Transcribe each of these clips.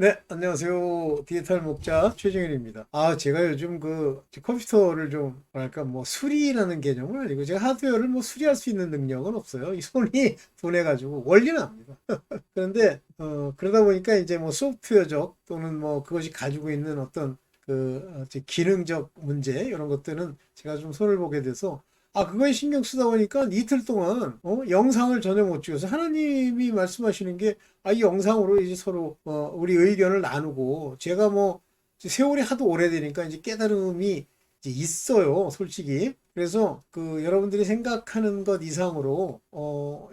네, 안녕하세요. 디지털 목자 최정현입니다. 제가 요즘 그 컴퓨터를 좀, 뭐랄까, 뭐 수리라는 개념은 아니고, 제가 하드웨어를 뭐 수리할 수 있는 능력은 없어요. 이 손이 분해가지고 원리는 압니다. 그런데, 그러다 보니까 이제 뭐 소프트웨어적 또는 뭐 그것이 가지고 있는 어떤 기능적 문제, 이런 것들은 제가 좀 손을 보게 돼서, 그거에 신경 쓰다 보니까 이틀 동안, 영상을 전혀 못 찍어서 하나님이 말씀하시는 게 이 영상으로 이제 서로 우리 의견을 나누고 제가 뭐 세월이 하도 오래되니까 이제 깨달음이 이제 있어요, 솔직히. 그래서 그 여러분들이 생각하는 것 이상으로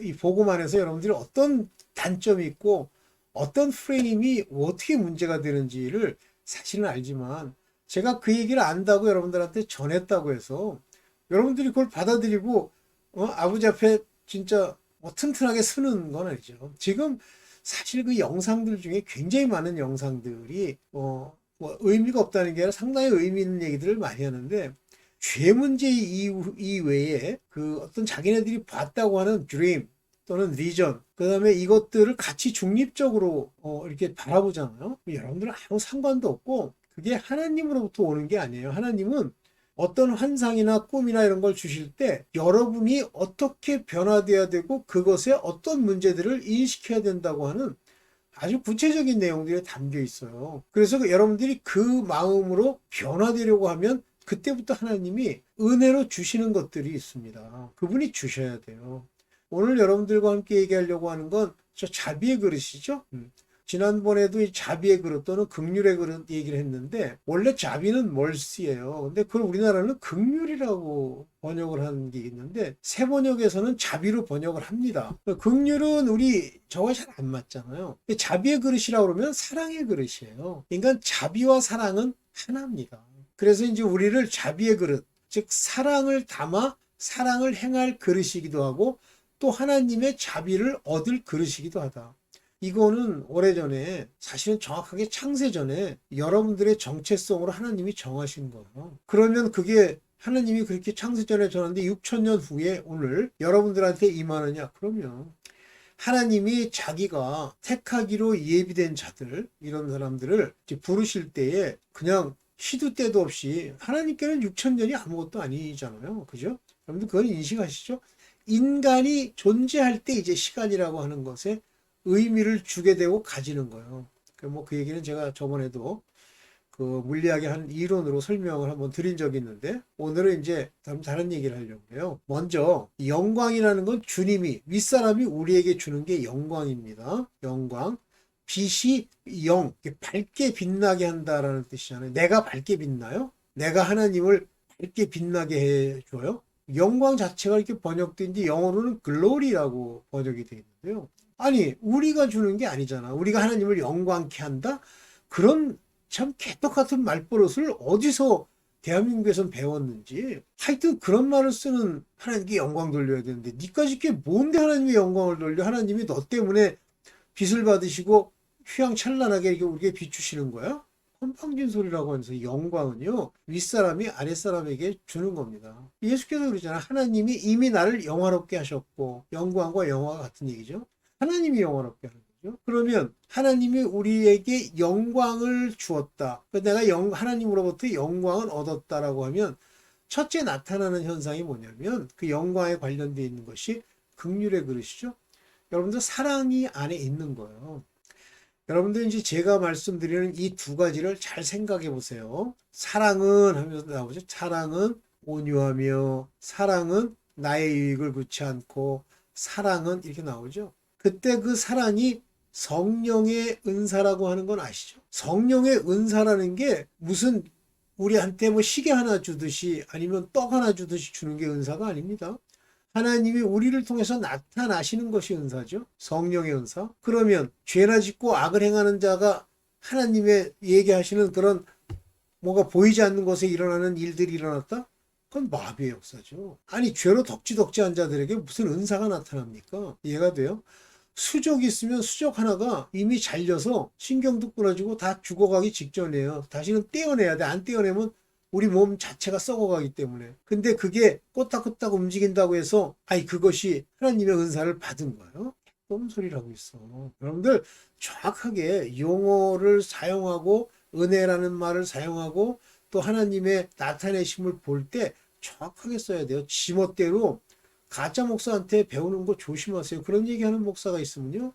이 복음 안에서 여러분들이 어떤 단점이 있고 어떤 프레임이 어떻게 문제가 되는지를 사실은 알지만 제가 그 얘기를 안다고 여러분들한테 전했다고 해서 여러분들이 그걸 받아들이고 아버지 앞에 진짜 뭐 튼튼하게 서는 건 아니죠. 지금 사실 그 영상들 중에 굉장히 많은 영상들이 뭐 의미가 없다는 게 아니라 상당히 의미 있는 얘기들을 많이 하는데 죄 문제 이외에 그 어떤 자기네들이 봤다고 하는 드림 또는 비전 그다음에 이것들을 같이 중립적으로 이렇게 바라보잖아요. 여러분들은 아무 상관도 없고 그게 하나님으로부터 오는 게 아니에요. 하나님은 어떤 환상이나 꿈이나 이런 걸 주실 때 여러분이 어떻게 변화돼야 되고 그것에 어떤 문제들을 인식해야 된다고 하는 아주 구체적인 내용들이 담겨 있어요. 그래서 여러분들이 그 마음으로 변화되려고 하면 그때부터 하나님이 은혜로 주시는 것들이 있습니다. 그분이 주셔야 돼요. 오늘 여러분들과 함께 얘기하려고 하는 건 저 자비의 그릇이죠. 지난번에도 이 자비의 그릇 또는 긍휼의 그릇 얘기를 했는데 원래 자비는 멀시예요. 근데 그걸 우리나라는 긍휼이라고 번역을 하는 게 있는데 새 번역에서는 자비로 번역을 합니다. 긍휼은 우리 저와 잘 안 맞잖아요. 자비의 그릇이라고 그러면 사랑의 그릇이에요. 그러니까 자비와 사랑은 하나입니다. 그래서 이제 우리를 자비의 그릇, 즉 사랑을 담아 사랑을 행할 그릇이기도 하고 또 하나님의 자비를 얻을 그릇이기도 하다. 이거는 오래전에 사실은 정확하게 창세전에 여러분들의 정체성으로 하나님이 정하신 거예요. 그러면 그게 하나님이 그렇게 창세전에 정했는데 6천년 후에 오늘 여러분들한테 임하느냐? 그러면 하나님이 자기가 택하기로 예비된 자들 이런 사람들을 부르실 때에 그냥 시도 때도 없이 하나님께는 6천년이 아무것도 아니잖아요. 그죠? 여러분들 그걸 인식하시죠? 인간이 존재할 때 이제 시간이라고 하는 것에 의미를 주게 되고 가지는 거예요. 그 얘기는 제가 저번에도 그 물리학의 한 이론으로 설명을 한번 드린 적이 있는데 오늘은 이제 다른 얘기를 하려고 해요. 먼저 영광이라는 건 주님이 윗사람이 우리에게 주는 게 영광입니다. 영광. 빛이 밝게 빛나게 한다라는 뜻이잖아요. 내가 밝게 빛나요? 내가 하나님을 밝게 빛나게 해줘요? 영광 자체가 이렇게 번역된지 영어로는 글로리라고 번역이 되어 있는데요. 아니, 우리가 주는 게 아니잖아. 우리가 하나님을 영광케 한다? 그런 참 개떡 같은 말버릇을 어디서 대한민국에선 배웠는지. 하여튼 그런 말을 쓰는 하나님께 영광 돌려야 되는데, 니까지 게 뭔데 하나님의 영광을 돌려? 하나님이 너 때문에 빚을 받으시고 휘황찬란하게 이렇게 우리에게 비추시는 거야? 험방진 소리라고 하면서 영광은요, 윗사람이 아랫사람에게 주는 겁니다. 예수께서 그러잖아요. 하나님이 이미 나를 영화롭게 하셨고, 영광과 영화가 같은 얘기죠. 하나님이 영화롭게 하는 거죠. 그러면 하나님이 우리에게 영광을 주었다. 내가 하나님으로부터 영광을 얻었다라고 하면 첫째 나타나는 현상이 뭐냐면 그 영광에 관련되어 있는 것이 긍휼의 그릇이죠. 여러분들 사랑이 안에 있는 거예요. 여러분들 이제 제가 말씀드리는 이 두 가지를 잘 생각해 보세요. 사랑은 하면서 나오죠. 사랑은 온유하며 사랑은 나의 유익을 구치 않고 사랑은 이렇게 나오죠. 그때 그 사랑이 성령의 은사라고 하는 건 아시죠? 성령의 은사라는 게 무슨 우리한테 뭐 시계 하나 주듯이 아니면 떡 하나 주듯이 주는 게 은사가 아닙니다. 하나님이 우리를 통해서 나타나시는 것이 은사죠. 성령의 은사. 그러면 죄나 짓고 악을 행하는 자가 하나님의 얘기하시는 그런 뭔가 보이지 않는 곳에 일어나는 일들이 일어났다? 그건 마비의 역사죠. 아니 죄로 덕지덕지한 자들에게 무슨 은사가 나타납니까? 이해가 돼요? 수족이 있으면 수족 하나가 이미 잘려서 신경도 끊어지고 다 죽어가기 직전이에요. 다시는 떼어내야 돼. 안 떼어내면 우리 몸 자체가 썩어가기 때문에. 근데 그게 꼬딱꼬딱 움직인다고 해서 그것이 하나님의 은사를 받은 거예요. 쓸데없는 소리를 하고 있어. 여러분들 정확하게 용어를 사용하고 은혜라는 말을 사용하고 또 하나님의 나타내심을 볼 때 정확하게 써야 돼요. 지멋대로 가짜 목사한테 배우는 거 조심하세요. 그런 얘기하는 목사가 있으면요.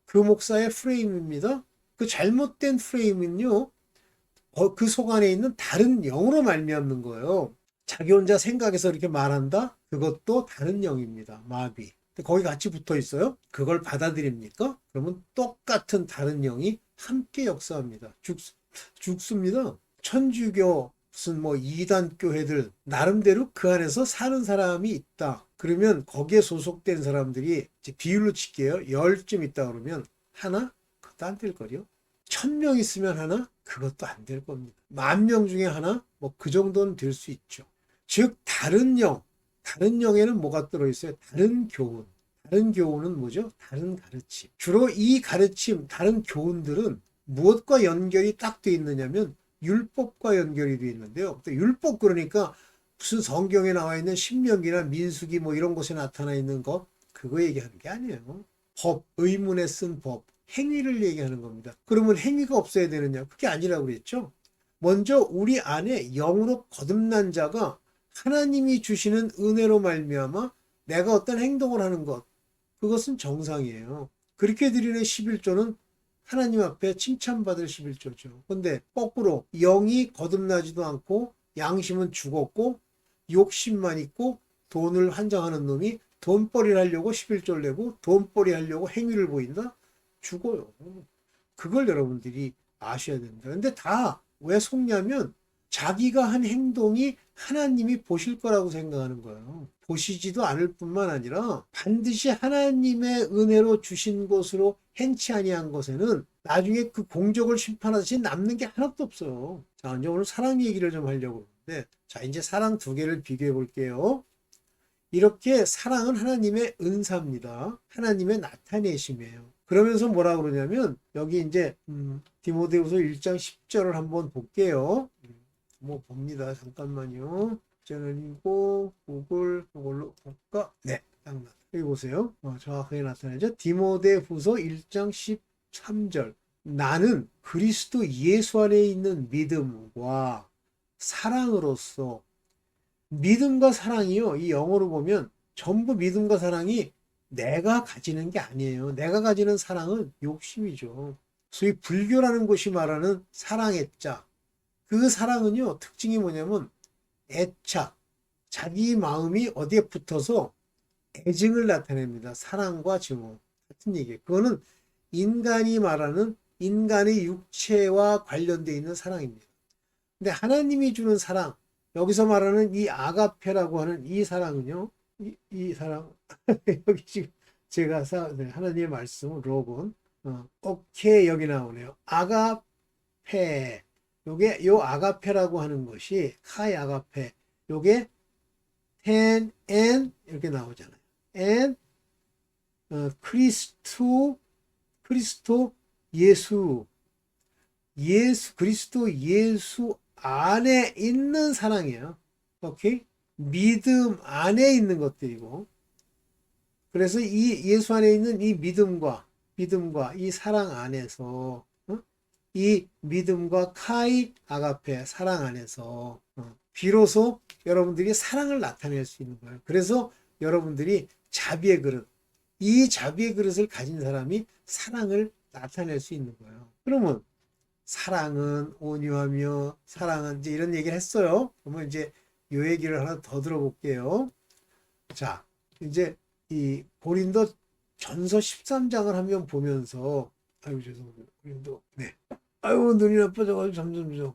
그 목사의 프레임입니다. 그 잘못된 프레임은요. 그 속 안에 있는 다른 영으로 말미암는 거예요. 자기 혼자 생각해서 이렇게 말한다? 그것도 다른 영입니다. 마귀. 거기 같이 붙어 있어요. 그걸 받아들입니까? 그러면 똑같은 다른 영이 함께 역사합니다. 죽습니다. 천주교 무슨 뭐 이단 교회들 나름대로 그 안에서 사는 사람이 있다. 그러면 거기에 소속된 사람들이 이제 비율로 칠게요. 10쯤 있다 그러면 하나? 그것도 안 될 거요. 1000명 있으면 하나? 그것도 안 될 겁니다. 10,000명 중에 하나? 뭐 그 정도는 될 수 있죠. 즉 다른 영, 다른 영에는 뭐가 들어있어요? 다른 교훈. 다른 교훈은 뭐죠? 다른 가르침. 주로 이 가르침, 다른 교훈들은 무엇과 연결이 딱 돼 있느냐면 율법과 연결이 돼 있는데요. 율법 그러니까 무슨 성경에 나와 있는 신명기나 민수기 뭐 이런 곳에 나타나 있는 것 그거 얘기하는 게 아니에요. 법, 의문에 쓴 법, 행위를 얘기하는 겁니다. 그러면 행위가 없어야 되느냐? 그게 아니라고 그랬죠. 먼저 우리 안에 영으로 거듭난 자가 하나님이 주시는 은혜로 말미암아 내가 어떤 행동을 하는 것 그것은 정상이에요. 그렇게 드리는 11조는 하나님 앞에 칭찬받을 11조죠. 근데 거꾸로 영이 거듭나지도 않고 양심은 죽었고 욕심만 있고 돈을 환장하는 놈이 돈벌이를 하려고 11조를 내고 돈벌이 하려고 행위를 보인다? 죽어요. 그걸 여러분들이 아셔야 된다. 근데 다 왜 속냐면 자기가 한 행동이 하나님이 보실 거라고 생각하는 거예요. 보시지도 않을 뿐만 아니라 반드시 하나님의 은혜로 주신 것으로 행치 아니한 것에는 나중에 그 공적을 심판하듯이 남는 게 하나도 없어요. 자, 이제 오늘 사랑 얘기를 좀 하려고 하는데, 자, 이제 사랑 두 개를 비교해 볼게요. 이렇게 사랑은 하나님의 은사입니다. 하나님의 나타내심이에요. 그러면서 뭐라 그러냐면 여기 이제 디모데후서 1장 10절을 한번 볼게요. 뭐 봅니다. 잠깐만요. 저는이고 그걸로 볼까? 네, 딱 나타. 여기 보세요. 정확하게 나타나죠. 디모데후서 1장 13절. 나는 그리스도 예수 안에 있는 믿음과 사랑으로서 믿음과 사랑이요. 이 영어로 보면 전부 믿음과 사랑이 내가 가지는 게 아니에요. 내가 가지는 사랑은 욕심이죠. 소위 불교라는 곳이 말하는 사랑의 자. 그 사랑은요. 특징이 뭐냐면 애착. 자기 마음이 어디에 붙어서 애증을 나타냅니다. 사랑과 증오. 같은 얘기예요. 그거는 인간이 말하는 인간의 육체와 관련되어 있는 사랑입니다. 근데 하나님이 주는 사랑, 여기서 말하는 이 아가페라고 하는 이 사랑은요, 이 사랑, 여기 지금 제가 하나님의 말씀, 로곤, 오케이, 여기 나오네요. 아가페. 요게, 요 아가페라고 하는 것이, 카이 아가페. 요게, 텐, 엔, 이렇게 나오잖아요. 엔, 그리스도 예수, 그리스도 예수 안에 있는 사랑이에요. 오케이? 믿음 안에 있는 것들이고. 그래서 이 예수 안에 있는 이 믿음과 이 사랑 안에서, 이 믿음과 카이 아가페 사랑 안에서, 비로소 여러분들이 사랑을 나타낼 수 있는 거예요. 그래서 여러분들이 자비의 그릇, 이 자비의 그릇을 가진 사람이 사랑을 나타낼 수 있는 거예요. 그러면 사랑은 온유하며 사랑은 이제 이런 얘기를 했어요. 그러면 이제 요 얘기를 하나 더 들어볼게요. 자, 이제 이 고린도 전서 13장을 한번 보면서 아유 죄송합니다. 고린도 네. 아유 눈이 나빠져가지고 점점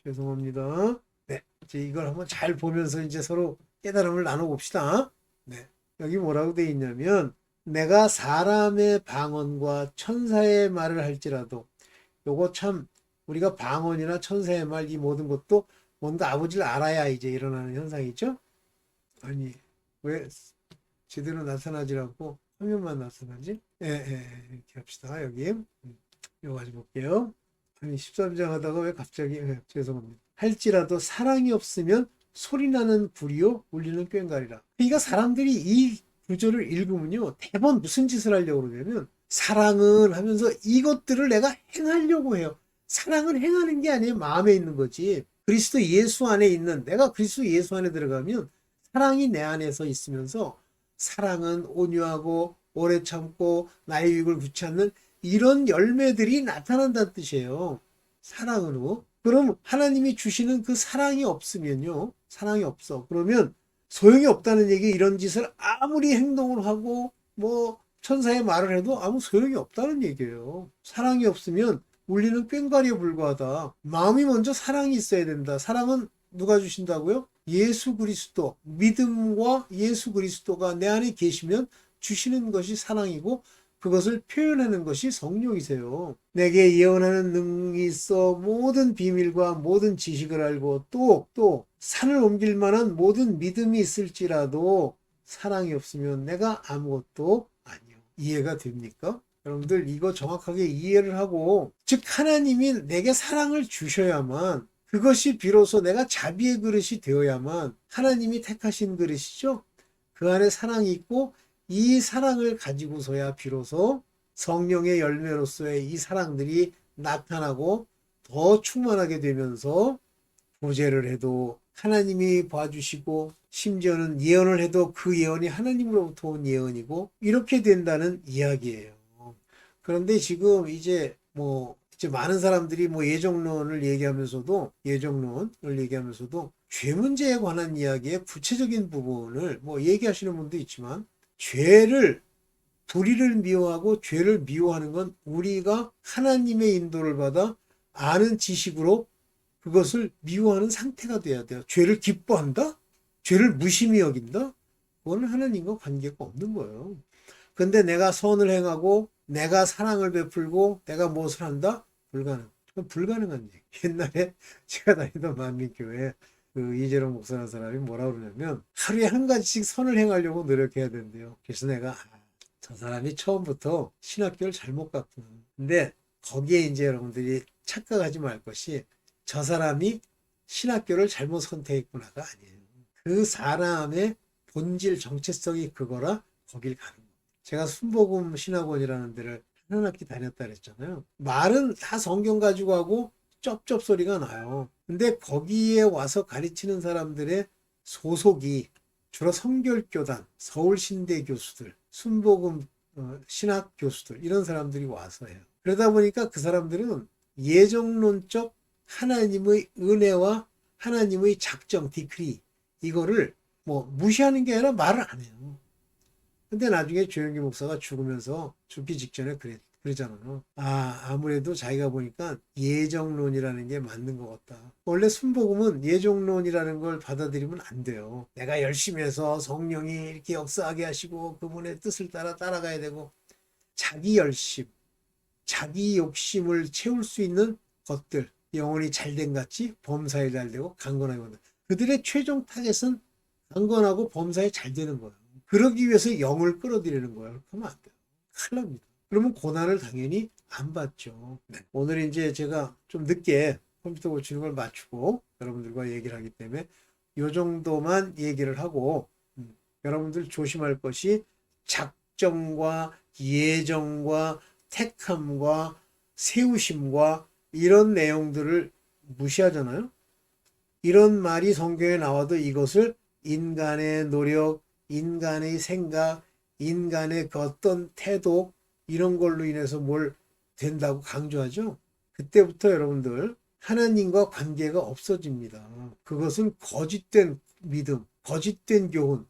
죄송합니다. 네, 이제 이걸 한번 잘 보면서 이제 서로 깨달음을 나눠봅시다. 네, 여기 뭐라고 돼 있냐면 내가 사람의 방언과 천사의 말을 할지라도 요거 참 우리가 방언이나 천사의 말 이 모든 것도 뭔가 아버지를 알아야 이제 일어나는 현상이죠. 아니 왜 제대로 나타나지 않고 화면만 나타나지? 이렇게 합시다. 여기 이거 가지고 볼게요. 아니 13장 하다가 왜 갑자기 죄송합니다. 할지라도 사랑이 없으면 소리나는 불이요 울리는 꽹과리라. 그러니까 사람들이 이 구절을 읽으면요. 대번 무슨 짓을 하려고 그러냐면 사랑은 하면서 이것들을 내가 행하려고 해요. 사랑을 행하는 게 아니에요. 마음에 있는 거지. 그리스도 예수 안에 있는 내가 그리스도 예수 안에 들어가면 사랑이 내 안에서 있으면서 사랑은 온유하고 오래 참고 나의 유익을 구치 않는 이런 열매들이 나타난다는 뜻이에요. 사랑으로. 그럼 하나님이 주시는 그 사랑이 없으면요. 사랑이 없어. 그러면 소용이 없다는 얘기 이런 짓을 아무리 행동을 하고 뭐 천사의 말을 해도 아무 소용이 없다는 얘기예요. 사랑이 없으면 우리는 꽹과리에 불과하다. 마음이 먼저 사랑이 있어야 된다. 사랑은 누가 주신다고요? 예수 그리스도. 믿음과 예수 그리스도가 내 안에 계시면 주시는 것이 사랑이고 그것을 표현하는 것이 성령이세요. 내게 예언하는 능력이 있어 모든 비밀과 모든 지식을 알고 또 산을 옮길 만한 모든 믿음이 있을지라도 사랑이 없으면 내가 아무것도 아니요. 이해가 됩니까? 여러분들 이거 정확하게 이해를 하고 즉 하나님이 내게 사랑을 주셔야만 그것이 비로소 내가 자비의 그릇이 되어야만 하나님이 택하신 그릇이죠. 그 안에 사랑이 있고 이 사랑을 가지고서야 비로소 성령의 열매로서의 이 사랑들이 나타나고 더 충만하게 되면서 구제를 해도 하나님이 봐주시고 심지어는 예언을 해도 그 예언이 하나님으로부터 온 예언이고 이렇게 된다는 이야기예요. 그런데 지금 이제 많은 사람들이 예정론을 얘기하면서도 죄 문제에 관한 이야기의 구체적인 부분을 얘기하시는 분도 있지만 불의를 미워하고 죄를 미워하는 건 우리가 하나님의 인도를 받아 아는 지식으로 그것을 미워하는 상태가 돼야 돼요. 죄를 기뻐한다? 죄를 무심히 여긴다? 그거는 하나님과 관계가 없는 거예요. 근데 내가 선을 행하고 내가 사랑을 베풀고 내가 무엇을 한다? 불가능한 얘기. 옛날에 제가 다니던 만민교회 그 이재롱 목사라는 사람이 뭐라 그러냐면 하루에 한 가지씩 선을 행하려고 노력해야 된대요. 그래서 내가 저 사람이 처음부터 신학교를 잘못 갔구나. 근데 거기에 이제 여러분들이 착각하지 말 것이 저 사람이 신학교를 잘못 선택했구나가 아니에요. 그 사람의 본질 정체성이 그거라 거길 가는 거예요. 제가 순복음 신학원이라는 데를 한 학기 다녔다 그랬잖아요. 말은 다 성경 가지고 하고 쩝쩝 소리가 나요. 근데 거기에 와서 가르치는 사람들의 소속이 주로 성결교단, 서울신대 교수들, 순복음 신학 교수들 이런 사람들이 와서 해요. 그러다 보니까 그 사람들은 예정론적 하나님의 은혜와 하나님의 작정, 디크리 이거를 무시하는 게 아니라 말을 안 해요. 근데 나중에 조영기 목사가 죽기 직전에 그러잖아요. 아무래도 자기가 보니까 예정론이라는 게 맞는 것 같다. 원래 순복음은 예정론이라는 걸 받아들이면 안 돼요. 내가 열심히 해서 성령이 이렇게 역사하게 하시고 그분의 뜻을 따라가야 되고 자기 열심, 자기 욕심을 채울 수 있는 것들 영혼이 잘된 같이 범사에 잘 되고 강건하게 된다. 그들의 최종 타겟은 강건하고 범사에 잘 되는 거예요. 그러기 위해서 영을 끌어들이는 거예요. 그러면 안 돼요. 큰일 납니다. 그러면 고난을 당연히 안 받죠. 오늘 이제 제가 좀 늦게 컴퓨터 고치는 걸 마치고 여러분들과 얘기를 하기 때문에 이 정도만 얘기를 하고 여러분들 조심할 것이 작정과 예정과 택함과 세우심과 이런 내용들을 무시하잖아요. 이런 말이 성경에 나와도 이것을 인간의 노력, 인간의 생각, 인간의 그 어떤 태도 이런 걸로 인해서 뭘 된다고 강조하죠. 그때부터 여러분들 하나님과 관계가 없어집니다. 그것은 거짓된 믿음, 거짓된 교훈,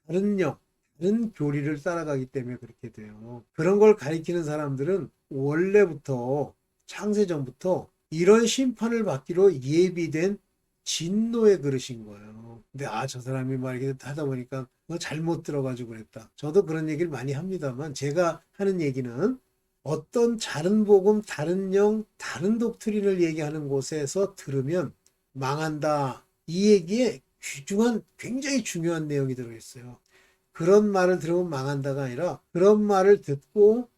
다른 영, 다른 교리를 따라가기 때문에 그렇게 돼요. 그런 걸 가리키는 사람들은 원래부터 창세전부터 이런 심판을 받기로 예비된 진노의 그릇인 거예요. 근데 저 사람이 막 이렇게 하다 보니까 너 잘못 들어가지고 그랬다. 저도 그런 얘기를 많이 합니다만 제가 하는 얘기는 어떤 다른 복음, 다른 영, 다른 독트린을 얘기하는 곳에서 들으면 망한다. 이 얘기에 굉장히 중요한 내용이 들어있어요. 그런 말을 들으면 망한다가 아니라 그런 말을 듣고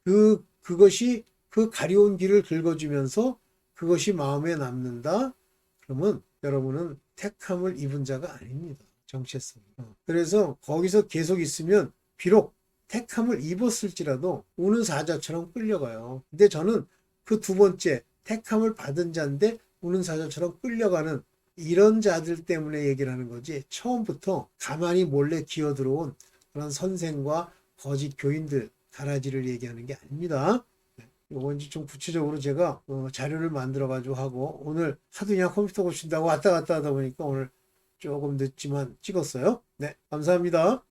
그것이 그 가려운 길을 긁어주면서 그것이 마음에 남는다. 그러면 여러분은 택함을 입은 자가 아닙니다. 정체성. 그래서 거기서 계속 있으면 비록 택함을 입었을지라도 우는 사자처럼 끌려가요. 근데 저는 그 두 번째 택함을 받은 자인데 우는 사자처럼 끌려가는 이런 자들 때문에 얘기를 하는 거지, 처음부터 가만히 몰래 기어 들어온 그런 선생과 거짓 교인들, 가라지를 얘기하는 게 아닙니다. 요건 이제 좀 구체적으로 제가 자료를 만들어 가지고 하고, 오늘 하도 그냥 컴퓨터 고친다고 왔다 갔다 하다 보니까 오늘 조금 늦지만 찍었어요. 네, 감사합니다.